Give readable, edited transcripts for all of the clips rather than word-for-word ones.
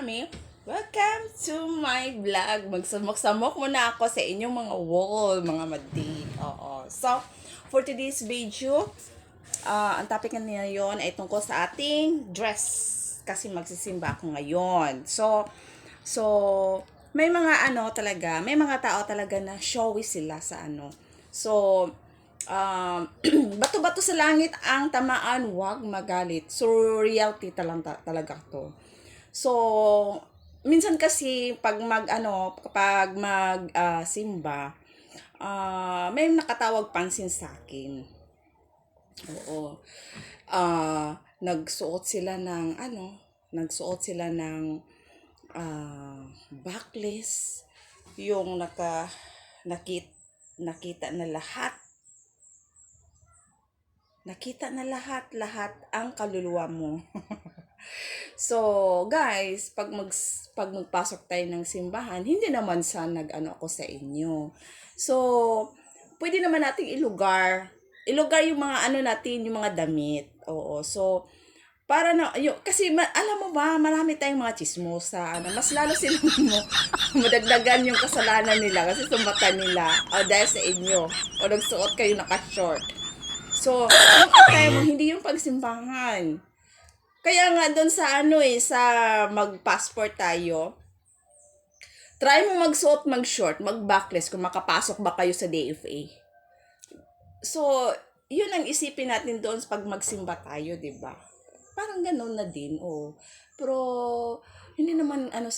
Mami. Welcome to my vlog. Magsamok-samok muna ako sa inyong mga wall, mga madi. Oo. So, for today's video, ang topic ngayon ay tungkol sa ating dress. Kasi magsisimba ako ngayon. So, may mga may mga tao talaga na showy sila sa ano. So, bato-bato sa langit ang tamaan, wag magalit. So, reality talaga to. So, minsan kasi kapag simba, may nakatawag pansin sa akin. Oo. Nagsuot sila ng backless, yung nakita na lahat. Nakita na lahat ang kaluluwa mo. So, guys, pag magpasok tayo ng simbahan, hindi naman sa ako sa inyo. So, pwede naman nating ilugar yung mga natin, yung mga damit. Oo. So, para na kasi alam mo ba, marami tayong mga chismosa, mas lalo silang madagdagan yung kasalanan nila kasi sumata nila dahil sa inyo o nagsuot kayo naka-short. So, yung atay mo, hindi yung pagsimbahan. Kaya nga doon sa sa mag-passport tayo, try mo magsuot, mag-short, mag-backless kung makapasok ba kayo sa DFA. So, yun ang isipin natin doon pag magsimba tayo, 'di ba? Parang ganoon na din, oh. Pero hindi naman ang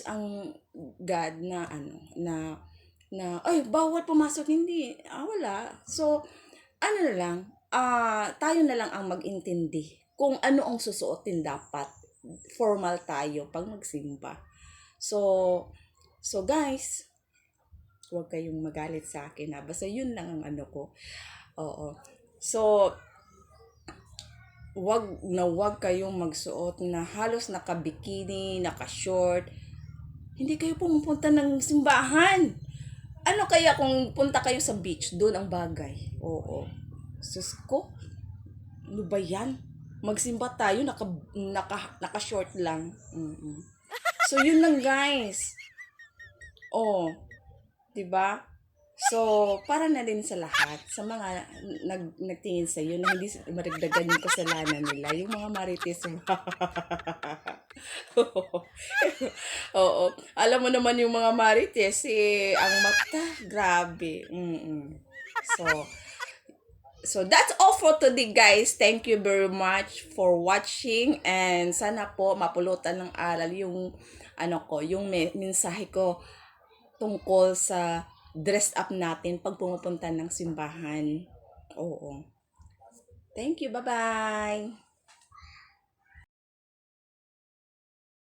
God na ay bawal pumasok, hindi. Wala. So, na lang, tayo na lang ang mag-intindi kung ano ang susuotin dapat. Formal tayo pag magsimba. So guys, huwag kayong magalit sa akin ha. Basta yun lang ang ko. Oo. So, wag kayong magsuot na halos naka-bikini, naka-short. Hindi kayo pumupunta ng simbahan. Ano kaya kung punta kayo sa beach, doon ang bagay. Oo. Sus ko, ano ba yan? Magsimba tayo, naka-short lang. So, yun lang guys. Oh, 'di ba? So, para na din sa lahat, sa mga nagtingin sa iyo na hindi maragdagan yung kasalanan nila, yung mga marites. Oo. Alam mo naman yung mga marites, ang mata, grabe. So that's all for today, guys. Thank you very much for watching and sana po mapulutan ng aral yung yung mensahe ko tungkol sa dress up natin pag pumupunta ng simbahan. Oo. Thank you. Bye-bye.